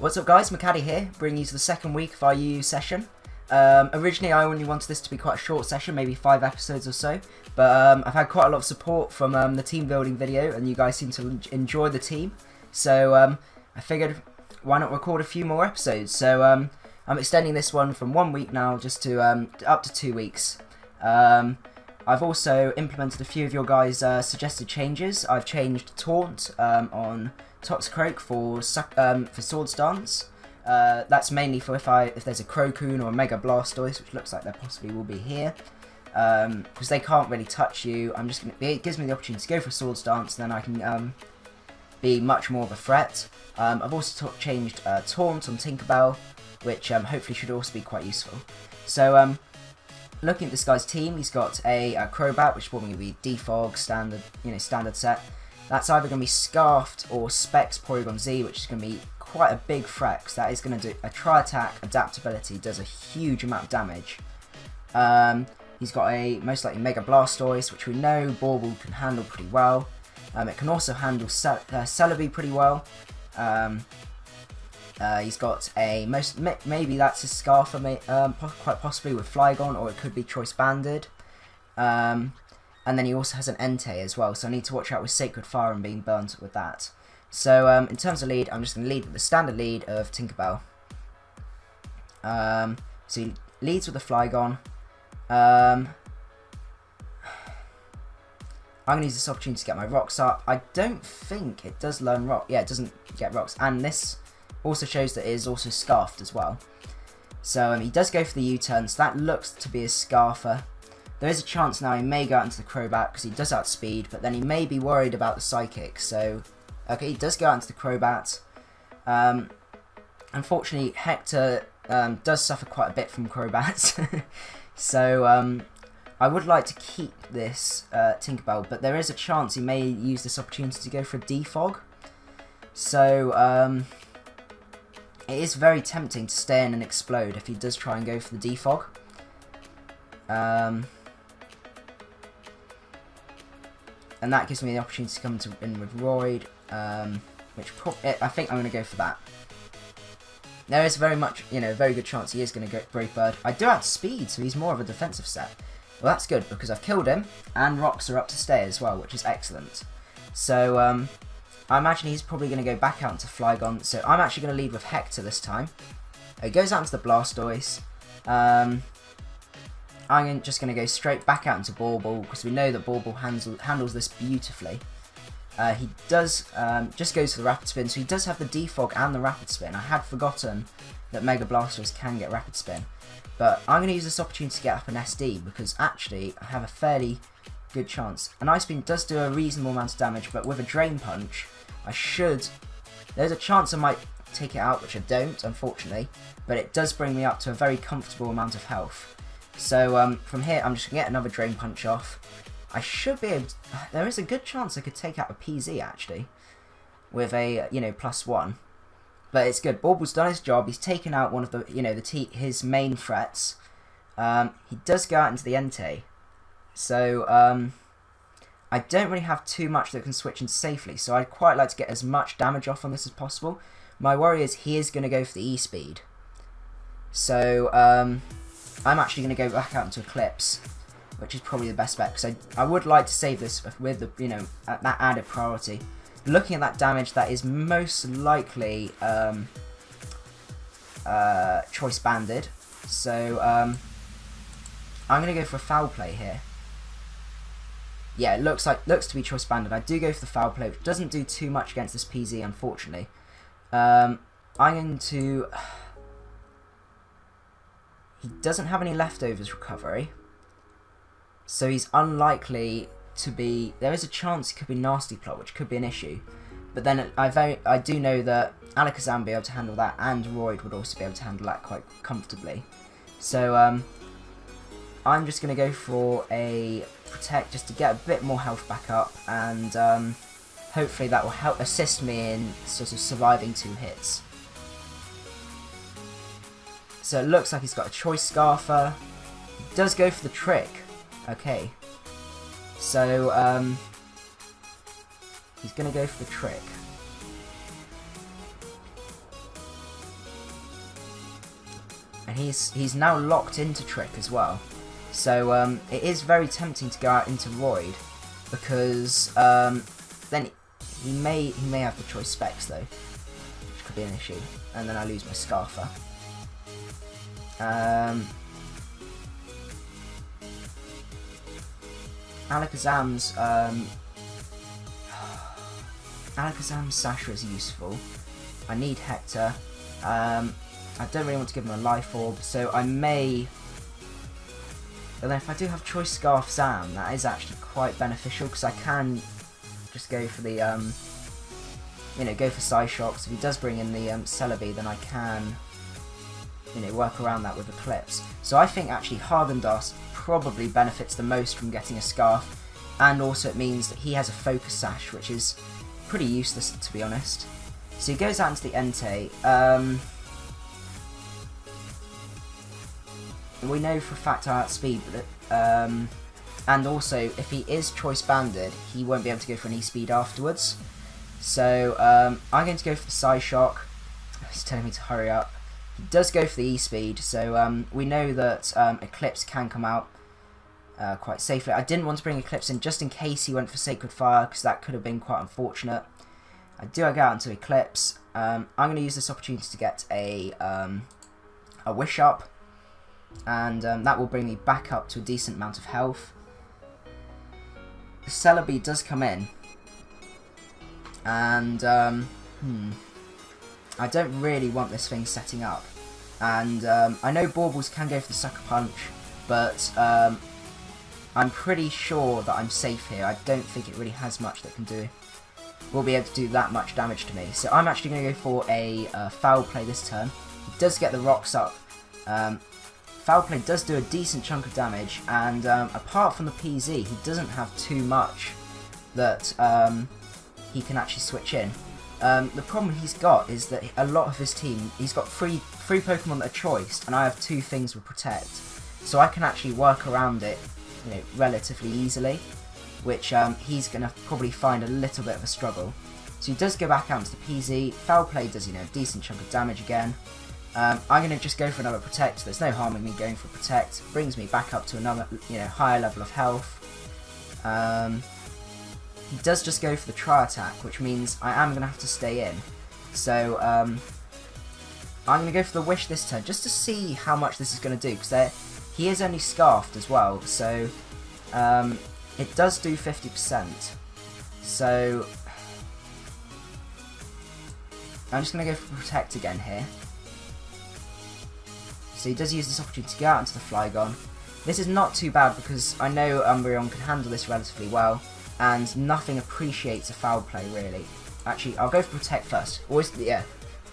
What's up guys, macadii here, bringing you to the second week of our UU session. Originally I only wanted this to be quite a short session, maybe 5 episodes or so, but I've had quite a lot of support from the team building video and you guys seem to enjoy the team, so I figured why not record a few more episodes. So I'm extending this one from 1 week now just to up to 2 weeks. I've also implemented a few of your guys' suggested changes. I've changed Taunt on Toxicroak for Sword Stance. That's mainly for if there's a Crocoon or a Mega Blastoise, which looks like there possibly will be here. Because they can't really touch you. It gives me the opportunity to go for Sword Stance, and then I can be much more of a threat. I've also changed Taunt on Tinkerbell, which hopefully should also be quite useful. So looking at this guy's team, he's got a Crobat, which is probably going to be Defog, standard set. That's either going to be Scarfed or Specs Porygon Z, which is going to be quite a big threat, because that is going to do a Tri-Attack, Adaptability, does a huge amount of damage. He's got a most likely Mega Blastoise, which we know Bauble can handle pretty well. It can also handle Celebi pretty well. He's got a maybe that's a Scarfer, quite possibly with Flygon, or it could be Choice Banded. And then he also has an Entei as well, so I need to watch out with Sacred Fire and being burnt with that. So in terms of lead, I'm just going to lead with the standard lead of Tinkerbell. So he leads with the Flygon. I'm going to use this opportunity to get my rocks up. I don't think it does learn rock. Yeah, it doesn't get rocks. And this also shows that it is also Scarfed as well. So he does go for the U-turn, so that looks to be a Scarfer. There is a chance now he may go out into the Crobat because he does outspeed, but then he may be worried about the Psychic. So, okay, he does go out into the Crobat. Unfortunately, Hector does suffer quite a bit from Crobats. So, I would like to keep this Tinkerbell, but there is a chance he may use this opportunity to go for a Defog. So, it is very tempting to stay in and explode if he does try and go for the Defog. And that gives me the opportunity to come in with Roid, which I think I'm going to go for that. There is very much, very good chance he is going to go Brave Bird. I do have speed, so he's more of a defensive set. Well, that's good, because I've killed him, and rocks are up to stay as well, which is excellent. So, I imagine he's probably going to go back out into Flygon, so I'm actually going to lead with Hector this time. He goes out into the Blastoise. I'm just going to go straight back out into Bauble, because we know that Bauble handles this beautifully. He does just goes for the Rapid Spin, so he does have the Defog and the Rapid Spin. I had forgotten that Mega Blastoise can get Rapid Spin. But I'm going to use this opportunity to get up an SD, because actually I have a fairly good chance. An Ice Beam does do a reasonable amount of damage, but with a Drain Punch, there's a chance I might take it out, which I don't, unfortunately. But it does bring me up to a very comfortable amount of health. So from here, I'm just going to get another Drain Punch off. I should be able to, there is a good chance I could take out a PZ, actually, with a, +1. But it's good. Bauble's done his job. He's taken out one of the, his main threats. He does go out into the Entei. So I don't really have too much that can switch in safely, so I'd quite like to get as much damage off on this as possible. My worry is he is going to go for the E-Speed. So I'm actually going to go back out into Eclipse, which is probably the best bet, because I would like to save this with the, at that added priority. Looking at that damage, that is most likely Choice Banded. So I'm going to go for a Foul Play here. Yeah, it looks to be Choice Banded. I do go for the Foul Play, which doesn't do too much against this PZ, unfortunately. I'm going to... He doesn't have any leftovers recovery, so he's unlikely to be... There is a chance he could be Nasty Plot, which could be an issue. But then I do know that Alakazam will be able to handle that, and Roid would also be able to handle that quite comfortably. So I'm just going to go for a Protect, just to get a bit more health back up, and hopefully that will help assist me in sort of surviving 2 hits. So it looks like he's got a Choice Scarfer. He does go for the Trick. Okay. So, he's going to go for the Trick. he's now locked into Trick as well. So it is very tempting to go out into Roid, because then he may have the choice Specs though, which could be an issue. And then I lose my Scarfer. Alakazam's Sasha is useful. I need Hector. I don't really want to give him a Life Orb, so I may... But then if I do have Choice Scarf Zam, that is actually quite beneficial, because I can just go for the, go for Psyshock. So if he does bring in the Celebi, then I can, work around that with Eclipse. So I think actually Haagen probably benefits the most from getting a Scarf, and also it means that he has a Focus Sash, which is pretty useless, to be honest. So he goes out into the Entei. We know for a fact I outspeed, and also if he is choice banded, he won't be able to go for an E-Speed afterwards. So I'm going to go for the Psyshock. He's telling me to hurry up. He does go for the E-Speed, so we know that Eclipse can come out quite safely. I didn't want to bring Eclipse in just in case he went for Sacred Fire, because that could have been quite unfortunate. I do go out into Eclipse. I'm going to use this opportunity to get a Wish up, and that will bring me back up to a decent amount of health. The Celebi does come in, and I don't really want this thing setting up. And I know Baubles can go for the Sucker Punch, but I'm pretty sure that I'm safe here. I don't think it really has much that will be able to do that much damage to me. So I'm actually going to go for a Foul Play this turn. He does get the Rocks up. Foul Play does do a decent chunk of damage, and apart from the PZ, he doesn't have too much that he can actually switch in. The problem he's got is that a lot of his team, he's got three Pokemon that are choiced, and I have 2 things with Protect. So I can actually work around it, relatively easily, which he's going to probably find a little bit of a struggle. So he does go back out into the PZ. Foul Play does, a decent chunk of damage again. I'm going to just go for another Protect. There's no harm in me going for Protect. Brings me back up to another, higher level of health. He does just go for the Tri-Attack, which means I am going to have to stay in. So I'm going to go for the Wish this turn, just to see how much this is going to do, because he is only Scarfed as well, so it does do 50%. So I'm just going to go for Protect again here. So he does use this opportunity to go out into the Flygon. This is not too bad, because I know Umbreon can handle this relatively well, and nothing appreciates a Foul Play, really. Actually, I'll go for Protect first. Always, yeah,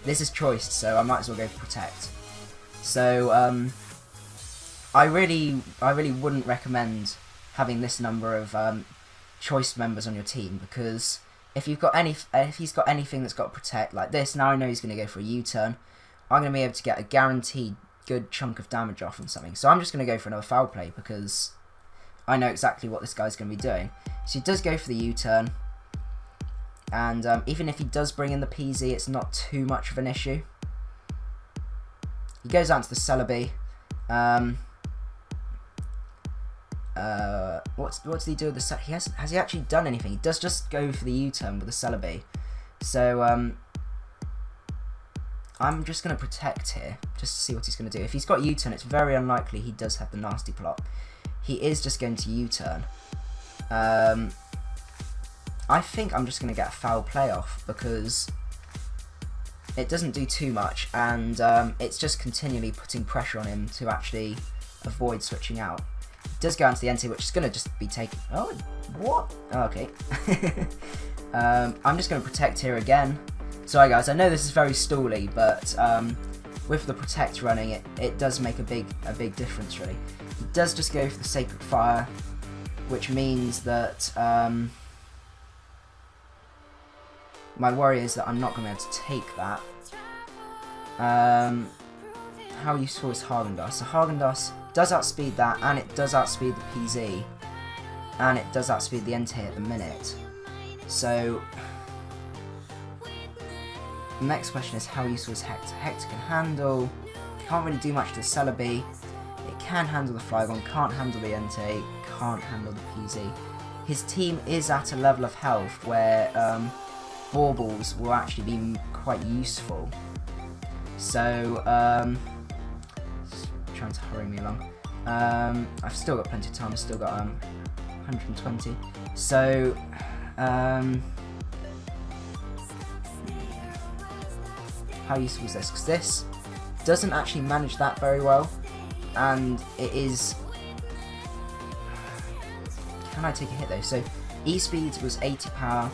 this is choiced, so I might as well go for Protect. So I really wouldn't recommend having this number of choice members on your team, because if he's got anything that's got Protect like this, now I know he's going to go for a U-turn. I'm going to be able to get a guaranteed good chunk of damage off and something. So I'm just going to go for another Foul Play, because I know exactly what this guy's going to be doing. So he does go for the U-turn, and even if he does bring in the PZ, it's not too much of an issue. He goes out to the Celebi. What did he do with the Celebi? Has he actually done anything? He does just go for the U-turn with the Celebi. So I'm just going to Protect here, just to see what he's going to do. If he's got U-turn, it's very unlikely he does have the Nasty Plot. He is just going to U-turn. I think I'm just going to get a Foul Play off, because it doesn't do too much, and it's just continually putting pressure on him to actually avoid switching out. He does go into the Entei, which is going to just be taken... Oh, what? Oh, okay. I'm just going to Protect here again. Sorry guys, I know this is very stally, but with the Protect running, it does make a big difference, really. He does just go for the Sacred Fire, which means that my worry is that I'm not going to be able to take that. How useful is Haagen? So Haagen does outspeed that, and it does outspeed the PZ, and it does outspeed the Entei at the minute. So the next question is, how useful is Hector? Hector can handle Can't really do much to the Celebi. It can handle the Flygon, can't handle the Entei, can't handle the PZ. His team is at a level of health where Baubles will actually be quite useful. So, trying to hurry me along. I've still got plenty of time, I've still got 120. So, how useful is this? Because this doesn't actually manage that very well, and it is... Can I take a hit though? So, E-Speed was 80 power,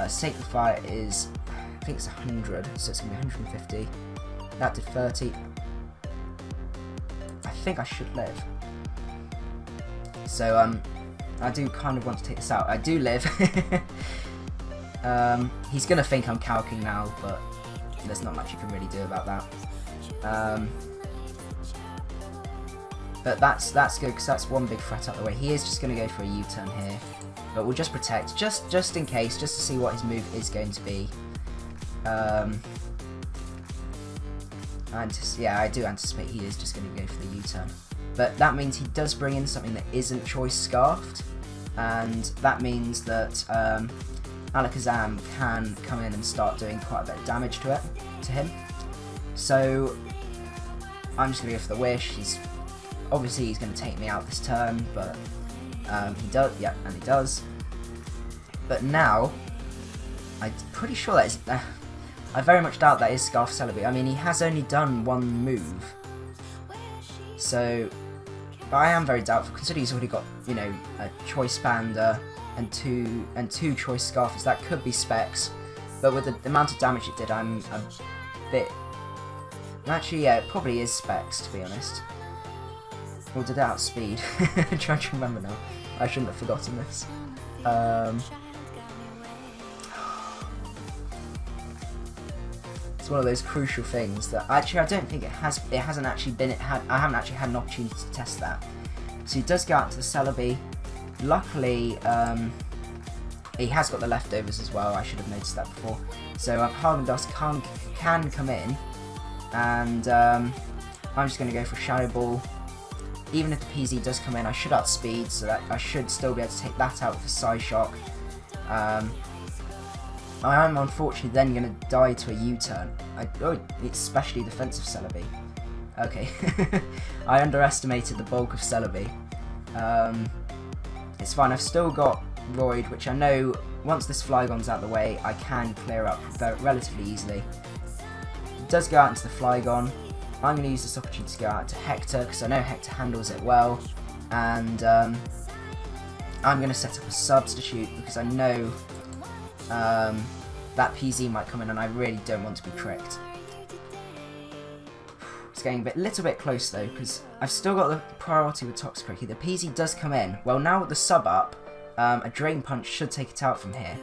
Sacred Fire is, I think it's 100, so it's going to be 150. That did 30. I think I should live. So, I do kind of want to take this out. I do live. He's going to think I'm calcing now, but there's not much you can really do about that. But that's good, because that's one big threat out of the way. He is just going to go for a U-turn here. But we'll just protect, just in case, just to see what his move is going to be. Yeah, I do anticipate he is just going to go for the U-turn. But that means he does bring in something that isn't Choice Scarfed. And that means that Alakazam can come in and start doing quite a bit of damage to him. So I'm just going to go for the Wish. Obviously he's going to take me out this turn, but he does, yeah, and he does. But now, I'm pretty sure that is... I very much doubt that is Scarf Celebi. I mean, he has only done one move. So, but I am very doubtful, considering he's already got, you know, a Choice Bander and two Choice Scarfers. That could be Specs, but with the amount of damage it did, I'm a bit... Actually, yeah, it probably is Specs, to be honest. Or did it outspeed? I'm trying to remember now. I shouldn't have forgotten this. It's one of those crucial things that actually I don't think it hasn't actually been. I haven't actually had an opportunity to test that. So he does go out to the Celebi. Luckily, he has got the leftovers as well. I should have noticed that before. So Haagen can come in, and I'm just going to go for Shadow Ball. Even if the PZ does come in, I should outspeed, so that I should still be able to take that out with Psyshock. I am unfortunately then going to die to a U-turn. Oh, it's specially defensive Celebi. Okay. I underestimated the bulk of Celebi. It's fine, I've still got Roid, which I know once this Flygon's out of the way, I can clear up relatively easily. It does go out into the Flygon. I'm going to use this opportunity to go out to Hector, because I know Hector handles it well, and I'm going to set up a substitute, because I know that PZ might come in, and I really don't want to be tricked. It's getting a little bit close though, because I've still got the priority with Toxicroak. The PZ does come in. Well, now with the sub up, a Drain Punch should take it out from here.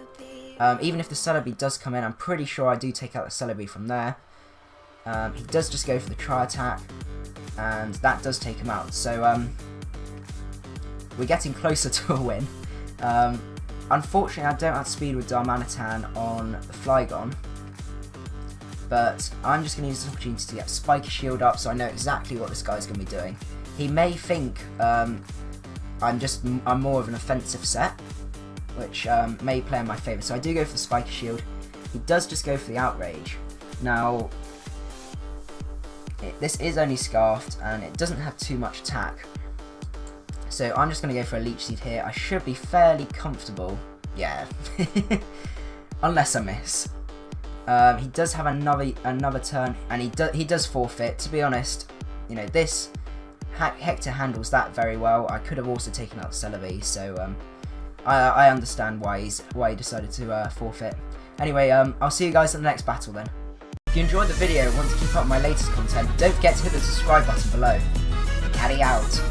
Even if the Celebi does come in, I'm pretty sure I do take out the Celebi from there. He does just go for the Tri-Attack, and that does take him out. So we're getting closer to a win. Unfortunately, I don't have speed with Darmanitan on the Flygon, but I'm just going to use this opportunity to get Spiky Shield up, so I know exactly what this guy's going to be doing. He may think I'm more of an offensive set, which may play in my favour. So I do go for the Spiky Shield. He does just go for the Outrage. Now, this is only Scarfed, and it doesn't have too much attack. So I'm just going to go for a Leech Seed here. I should be fairly comfortable. Yeah. Unless I miss. He does have another turn, and he does forfeit. To be honest, you know, this Hector handles that very well. I could have also taken out Celebi, so I understand why he decided to forfeit. Anyway, I'll see you guys in the next battle then. If you enjoyed the video and want to keep up with my latest content, don't forget to hit the subscribe button below. Caddy out.